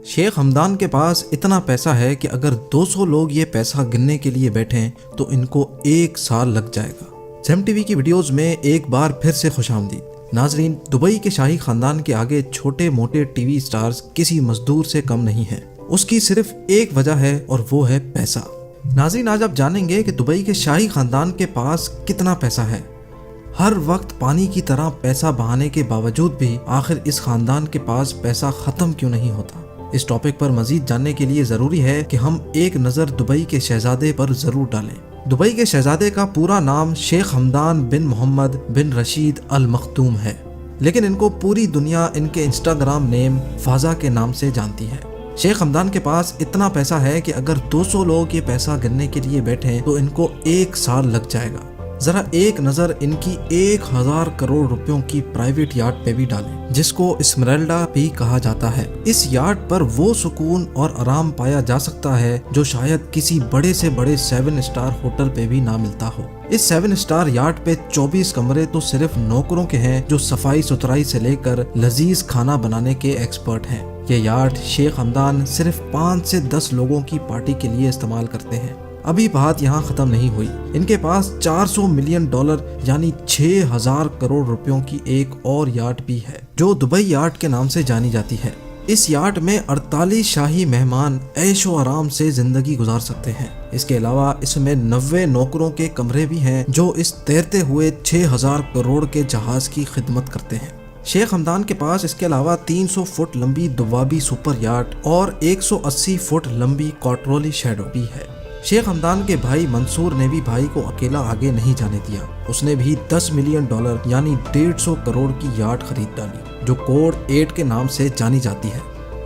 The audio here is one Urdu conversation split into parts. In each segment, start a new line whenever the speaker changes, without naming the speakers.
شیخ ہمدان کے پاس اتنا پیسہ ہے کہ اگر 200 لوگ یہ پیسہ گننے کے لیے بیٹھیں تو ان کو 1 سال لگ جائے گا۔ زیم ٹی وی کی ویڈیوز میں ایک بار پھر سے خوش آمدید۔ ناظرین، دبئی کے شاہی خاندان کے آگے چھوٹے موٹے ٹی وی سٹارز کسی مزدور سے کم نہیں ہیں۔ اس کی صرف ایک وجہ ہے اور وہ ہے پیسہ۔ ناظرین، آج آپ جانیں گے کہ دبئی کے شاہی خاندان کے پاس کتنا پیسہ ہے۔ ہر وقت پانی کی طرح پیسہ بہانے کے باوجود بھی آخر اس خاندان کے پاس پیسہ ختم کیوں نہیں ہوتا؟ اس ٹاپک پر مزید جاننے کے لیے ضروری ہے کہ ہم ایک نظر دبئی کے شہزادے پر ضرور ڈالیں۔ دبئی کے شہزادے کا پورا نام شیخ ہمدان بن محمد بن رشید ال مختوم ہے، لیکن ان کو پوری دنیا ان کے انسٹاگرام نیم فازا کے نام سے جانتی ہے۔ شیخ ہمدان کے پاس اتنا پیسہ ہے کہ اگر 200 لوگ یہ پیسہ گننے کے لیے بیٹھیں تو ان کو 1 سال لگ جائے گا۔ ذرا ایک نظر ان کی 1000 کروڑ روپیوں کی پرائیویٹ یاٹ پہ بھی ڈالیں، جس کو اسمرالڈا بھی کہا جاتا ہے۔ اس یاٹ پر وہ سکون اور آرام پایا جا سکتا ہے جو شاید کسی بڑے سے بڑے 7 اسٹار ہوٹل پہ بھی نہ ملتا ہو۔ اس 7 اسٹار یاٹ پہ 24 کمرے تو صرف نوکروں کے ہیں جو صفائی ستھرائی سے لے کر لذیذ کھانا بنانے کے ایکسپرٹ ہیں۔ یہ یاٹ شیخ ہمدان صرف 5 سے 10 لوگوں کی پارٹی کے لیے استعمال کرتے ہیں۔ ابھی بات یہاں ختم نہیں ہوئی، ان کے پاس $400 ملین یعنی 6000 کروڑ روپیوں کی ایک اور یاٹ بھی ہے جو دبئی یاٹ کے نام سے جانی جاتی ہے۔ اس یاٹ میں 48 شاہی مہمان عیش و آرام سے زندگی گزار سکتے ہیں۔ اس کے علاوہ اس میں 90 نوکروں کے کمرے بھی ہیں جو اس تیرتے ہوئے 6000 کروڑ کے جہاز کی خدمت کرتے ہیں۔ شیخ ہمدان کے پاس اس کے علاوہ 300 فٹ لمبی دوابی سپر یاٹ اور 180 فٹ لمبی کوٹرولی شیڈو بھی ہے۔ شیخ ہمدان کے بھائی منصور نے بھی بھائی کو اکیلا آگے نہیں جانے دیا۔ اس نے بھی $10 ملین یعنی 150 کروڑ کی یاٹ خرید ڈالی جو کوڈ 8 کے نام سے جانی جاتی ہے۔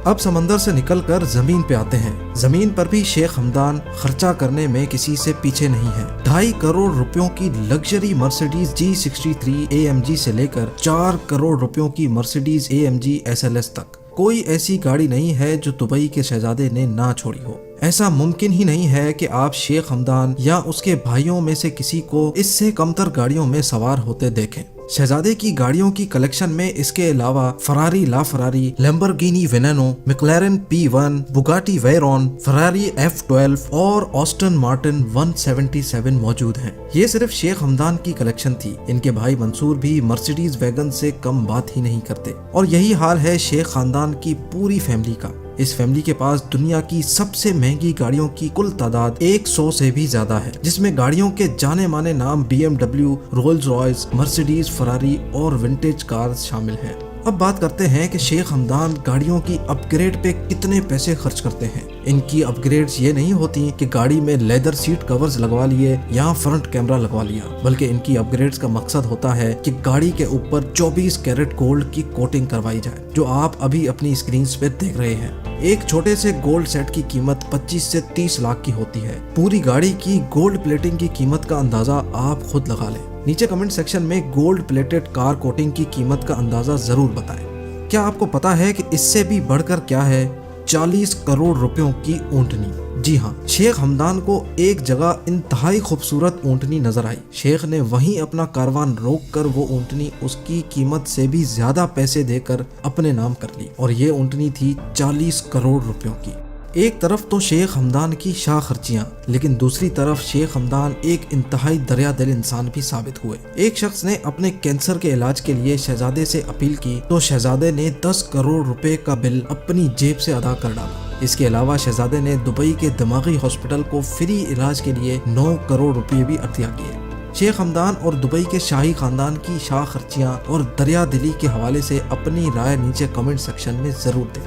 اب سمندر سے نکل کر زمین پہ آتے ہیں۔ زمین پر بھی شیخ ہمدان خرچہ کرنے میں کسی سے پیچھے نہیں ہے۔ 2.5 کروڑ روپیوں کی لگژری مرسیڈیز G63 AMG سے لے کر 4 کروڑ روپیوں کی مرسیڈیز AMG SLS تک کوئی ایسی گاڑی نہیں ہے جو دبئی کے شہزادے نے نہ چھوڑی ہو۔ ایسا ممکن ہی نہیں ہے کہ آپ شیخ ہمدان یا اس کے بھائیوں میں سے کسی کو اس سے کمتر گاڑیوں میں سوار ہوتے دیکھیں۔ شہزادے کی گاڑیوں کی کلیکشن میں اس کے علاوہ فراری لا فراری، لیمبورگینی وینینو، میکلارن P1، بوگاٹی ویرون، فراری F12 اور آسٹن مارٹن 177 موجود ہیں۔ یہ صرف شیخ ہمدان کی کلیکشن تھی، ان کے بھائی منصور بھی مرسیڈیز ویگن سے کم بات ہی نہیں کرتے، اور یہی حال ہے شیخ خاندان کی پوری فیملی کا۔ اس فیملی کے پاس دنیا کی سب سے مہنگی گاڑیوں کی کل تعداد 100 سے بھی زیادہ ہے، جس میں گاڑیوں کے جانے مانے نام BMW، رولز رائس، مرسیڈیز، فراری اور ونٹیج کارز شامل ہیں۔ اب بات کرتے ہیں کہ شیخ ہمدان گاڑیوں کی اپ گریڈ پہ کتنے پیسے خرچ کرتے ہیں۔ ان کی اپ گریڈز یہ نہیں ہوتی کہ گاڑی میں لیدر سیٹ کورز لگوا لیے یا فرنٹ کیمرہ لگوا لیا، بلکہ ان کی اپ گریڈز کا مقصد ہوتا ہے کہ گاڑی کے اوپر 24 کیرٹ گولڈ کی کوٹنگ کروائی جائے، جو آپ ابھی اپنی اسکرینز پہ دیکھ رہے ہیں۔ ایک چھوٹے سے گولڈ سیٹ کی قیمت 25 سے 30 لاکھ کی ہوتی ہے۔ پوری گاڑی کی گولڈ پلیٹنگ کی قیمت کا اندازہ آپ خود لگا لیں۔ نیچے کمنٹ سیکشن میں گولڈ پلیٹڈ کار کوٹنگ کی قیمت کا اندازہ ضرور بتائیں۔ کیا آپ کو پتا ہے کہ اس سے بھی بڑھ کر کیا ہے؟ 40 کروڑ روپیوں کی اونٹنی۔ جی ہاں، شیخ ہمدان کو ایک جگہ انتہائی خوبصورت اونٹنی نظر آئی۔ شیخ نے وہیں اپنا کاروان روک کر وہ اونٹنی اس کی قیمت سے بھی زیادہ پیسے دے کر اپنے نام کر لی، اور یہ اونٹنی تھی 40 کروڑ روپیوں کی۔ ایک طرف تو شیخ ہمدان کی شاہ خرچیاں، لیکن دوسری طرف شیخ ہمدان ایک انتہائی دریا دل انسان بھی ثابت ہوئے۔ ایک شخص نے اپنے کینسر کے علاج کے لیے شہزادے سے اپیل کی تو شہزادے نے 10 کروڑ روپے کا بل اپنی جیب سے ادا کر ڈالا۔ اس کے علاوہ شہزادے نے دبئی کے دماغی ہاسپٹل کو فری علاج کے لیے 9 کروڑ روپے بھی عطیہ کیے۔ شیخ ہمدان اور دبئی کے شاہی خاندان کی شاہ خرچیاں اور دریا دلی کے حوالے سے اپنی رائے نیچے کمنٹ سیکشن میں ضرور دیں۔